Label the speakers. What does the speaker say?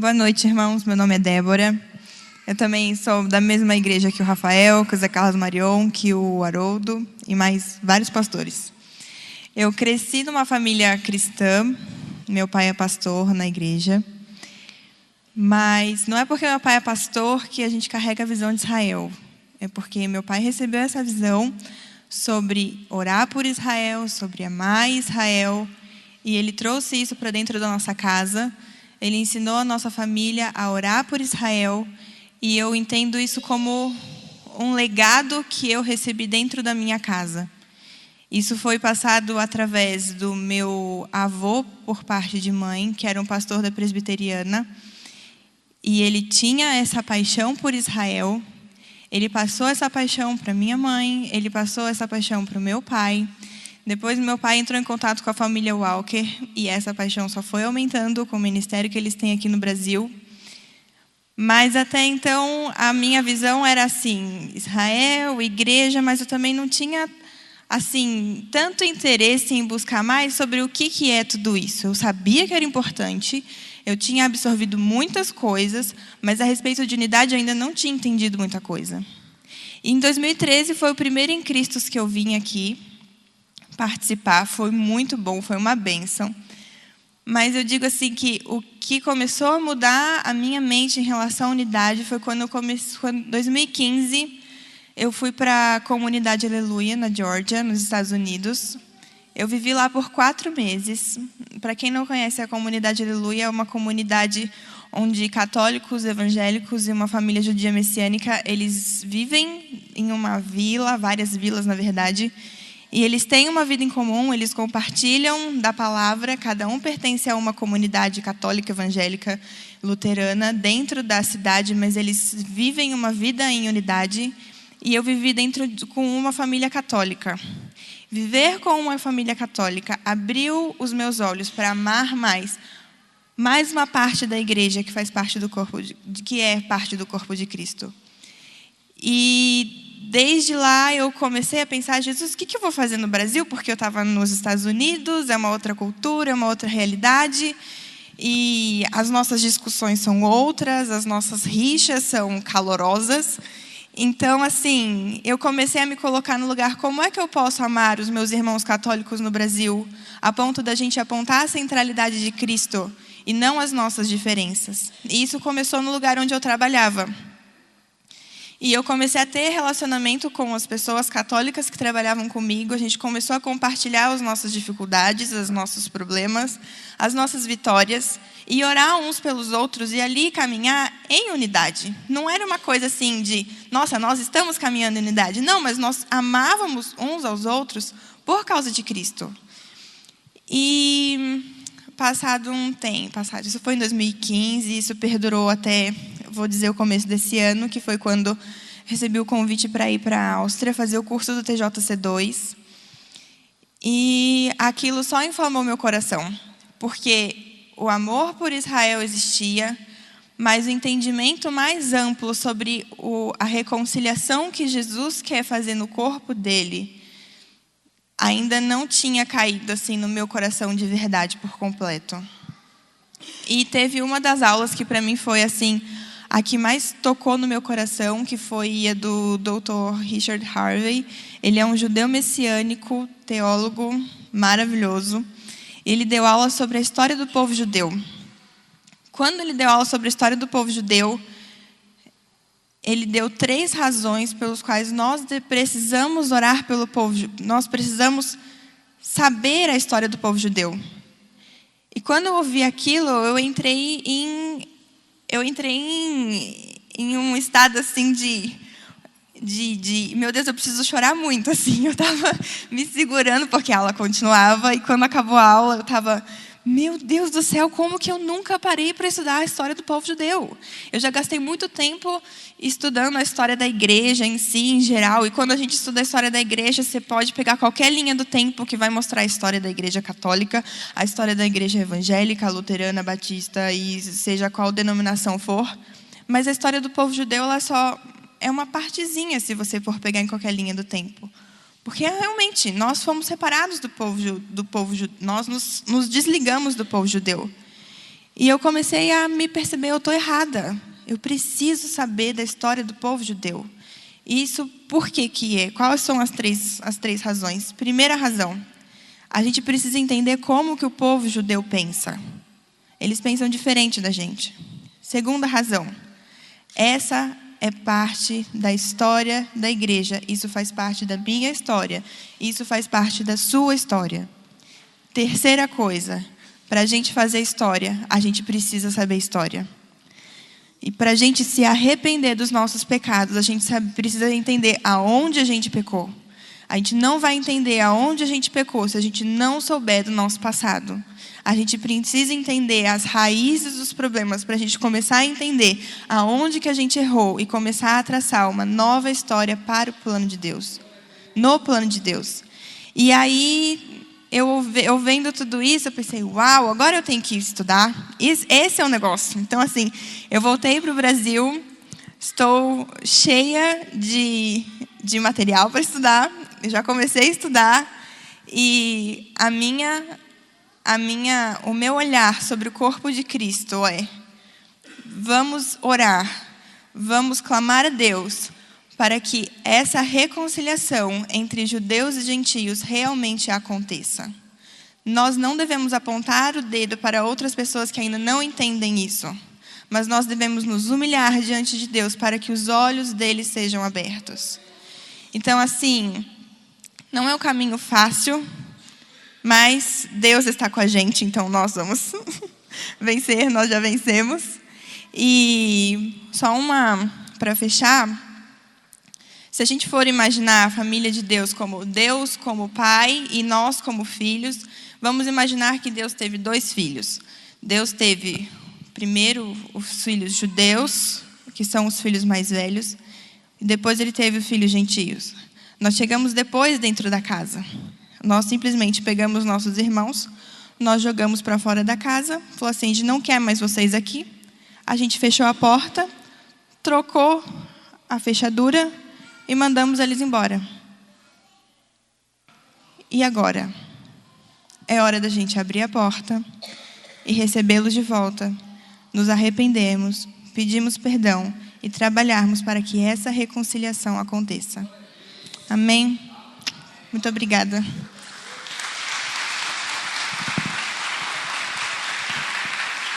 Speaker 1: Boa noite, irmãos. Meu nome é Débora. Eu também sou da mesma igreja que o Rafael, que o Zé Carlos Marion, que o Haroldo e mais vários pastores. Eu cresci numa família cristã. Meu pai é pastor na igreja. Mas não é porque meu pai é pastor que a gente carrega a visão de Israel. É porque meu pai recebeu essa visão sobre orar por Israel, sobre amar Israel. E ele trouxe isso para dentro da nossa casa. Ele ensinou a nossa família a orar por Israel. E eu entendo isso como um legado que eu recebi dentro da minha casa. Isso foi passado através do meu avô, por parte de mãe, que era um pastor da presbiteriana. E ele tinha essa paixão por Israel. Ele passou essa paixão para minha mãe. Ele passou essa paixão para o meu pai. Depois meu pai entrou em contato com a família Walker. E essa paixão só foi aumentando com o ministério que eles têm aqui no Brasil. Mas até então a minha visão era assim, Israel, igreja, mas eu também não tinha assim tanto interesse em buscar mais sobre o que é tudo isso. Eu sabia que era importante, eu tinha absorvido muitas coisas, mas a respeito de unidade eu ainda não tinha entendido muita coisa. E em 2013 foi o primeiro Em Cristos que eu vim aqui participar, foi muito bom, foi uma bênção. Mas eu digo assim que o que começou a mudar a minha mente em relação à unidade foi quando em 2015, eu fui para a comunidade Aleluia, na Geórgia, nos Estados Unidos. Eu vivi lá por 4 meses. Para quem não conhece, a comunidade Aleluia é uma comunidade onde católicos, evangélicos e uma família judia messiânica, eles vivem em uma vila, várias vilas, na verdade. E eles têm uma vida em comum, eles compartilham da palavra, cada um pertence a uma comunidade católica, evangélica, luterana, dentro da cidade, mas eles vivem uma vida em unidade. E eu vivi com uma família católica. Viver com uma família católica abriu os meus olhos para amar mais uma parte da igreja que faz parte do corpo, que é parte do corpo de Cristo. E desde lá eu comecei a pensar, Jesus, o que eu vou fazer no Brasil? Porque eu estava nos Estados Unidos, é uma outra cultura, é uma outra realidade. E as nossas discussões são outras, as nossas rixas são calorosas. Então, assim, eu comecei a me colocar no lugar, como é que eu posso amar os meus irmãos católicos no Brasil, a ponto da gente apontar a centralidade de Cristo e não as nossas diferenças. E isso começou no lugar onde eu trabalhava. E eu comecei a ter relacionamento com as pessoas católicas que trabalhavam comigo. A gente começou a compartilhar as nossas dificuldades, os nossos problemas, as nossas vitórias. E orar uns pelos outros e ali caminhar em unidade. Não era uma coisa assim de, nossa, nós estamos caminhando em unidade. Não, mas nós amávamos uns aos outros por causa de Cristo. E passado um tempo, isso foi em 2015, isso perdurou até, vou dizer, o começo desse ano, que foi quando recebi o convite para ir para a Áustria fazer o curso do TJC2. E aquilo só inflamou meu coração, porque o amor por Israel existia, mas o entendimento mais amplo sobre a reconciliação que Jesus quer fazer no corpo dele ainda não tinha caído assim no meu coração de verdade por completo. E teve uma das aulas que para mim foi assim a que mais tocou no meu coração, que foi a do Dr. Richard Harvey. Ele é um judeu messiânico, teólogo maravilhoso. Ele deu aula sobre a história do povo judeu. Quando ele deu aula sobre a história do povo judeu, ele deu 3 razões pelas quais nós precisamos orar pelo povo. Nós precisamos saber a história do povo judeu. E quando eu ouvi aquilo, eu entrei em um estado assim de meu Deus, eu preciso chorar muito, assim. Eu estava me segurando porque a aula continuava e quando acabou a aula eu estava, meu Deus do céu, como que eu nunca parei para estudar a história do povo judeu? Eu já gastei muito tempo estudando a história da igreja em si, em geral, e quando a gente estuda a história da igreja, você pode pegar qualquer linha do tempo que vai mostrar a história da igreja católica, a história da igreja evangélica, luterana, batista, e seja qual denominação for, mas a história do povo judeu, ela só é uma partezinha, se você for pegar em qualquer linha do tempo. Porque realmente, nós fomos separados do povo nós nos desligamos do povo judeu. E eu comecei a me perceber, eu estou errada. Eu preciso saber da história do povo judeu. Isso por que é? Quais são as três razões? Primeira razão, a gente precisa entender como que o povo judeu pensa. Eles pensam diferente da gente. Segunda razão, essa é parte da história da igreja. Isso faz parte da minha história. Isso faz parte da sua história. Terceira coisa, para a gente fazer história, a gente precisa saber história. E para a gente se arrepender dos nossos pecados, a gente precisa entender aonde a gente pecou. A gente não vai entender aonde a gente pecou se a gente não souber do nosso passado. A gente precisa entender as raízes dos problemas para a gente começar a entender aonde que a gente errou e começar a traçar uma nova história para o plano de Deus. No plano de Deus. E aí, eu vendo tudo isso, eu pensei, uau, agora eu tenho que estudar. Esse é o negócio. Então, assim, eu voltei para o Brasil, estou cheia de material para estudar. Eu já comecei a estudar. E o meu olhar sobre o corpo de Cristo é: vamos orar, vamos clamar a Deus para que essa reconciliação entre judeus e gentios realmente aconteça. Nós não devemos apontar o dedo para outras pessoas que ainda não entendem isso, mas nós devemos nos humilhar diante de Deus para que os olhos deles sejam abertos. Então, assim, não é um caminho fácil, mas Deus está com a gente, então nós vamos vencer, nós já vencemos. E só para fechar, se a gente for imaginar a família de Deus como pai e nós como filhos, vamos imaginar que Deus teve 2 filhos. Deus teve, primeiro, os filhos judeus, que são os filhos mais velhos, e depois ele teve os filhos gentios. Nós chegamos depois dentro da casa. Nós simplesmente pegamos nossos irmãos, nós jogamos para fora da casa, falou assim, a gente não quer mais vocês aqui. A gente fechou a porta, trocou a fechadura e mandamos eles embora. E agora? É hora da gente abrir a porta e recebê-los de volta, nos arrependermos, pedimos perdão e trabalharmos para que essa reconciliação aconteça. Amém? Muito obrigada.